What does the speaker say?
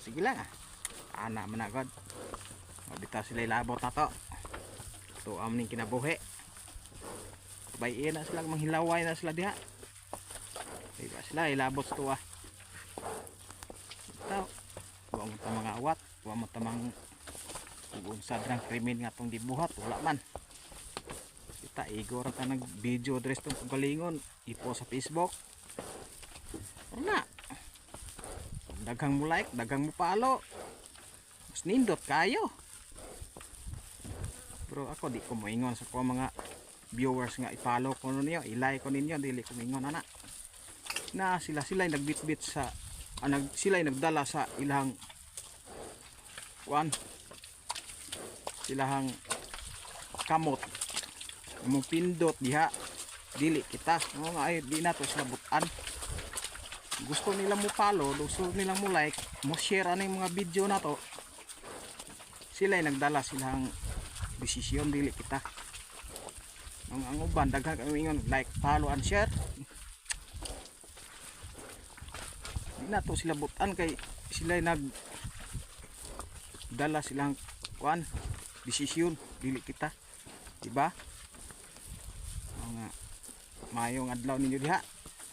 sige lang ana man agad mabitaw sila ilabot na to ito amning kinabuhi bayin na sila manghilaway na sila diha diba sila ilabot to ito huwag mo ta mga awat huwag mo ta mga unsad ng krimen nga itong dibuhat wala man kita igor ka nag video address itong kagalingon ipo sa Facebook wala daghang mo like daghang mo follow mas nindot kayo bro ako di ko moingon sa ko mga viewers nga i-follow ko ninyo i-like ko ninyo dili ko moingon ana na sila nagbitbit sa sila nagdala sa ilang silahang kamot mong pindot diha dili kita nga ay di na to sila butan gusto nila mo follow gusto nila mo like mo share ano yung mga video na to sila nagdala silang desisyon dili kita ang uban daghan kami ingon like follow and share di na to sila butan kay sila nagdala silang desisyon dili kita diba mga mayong adlaw ninyo diha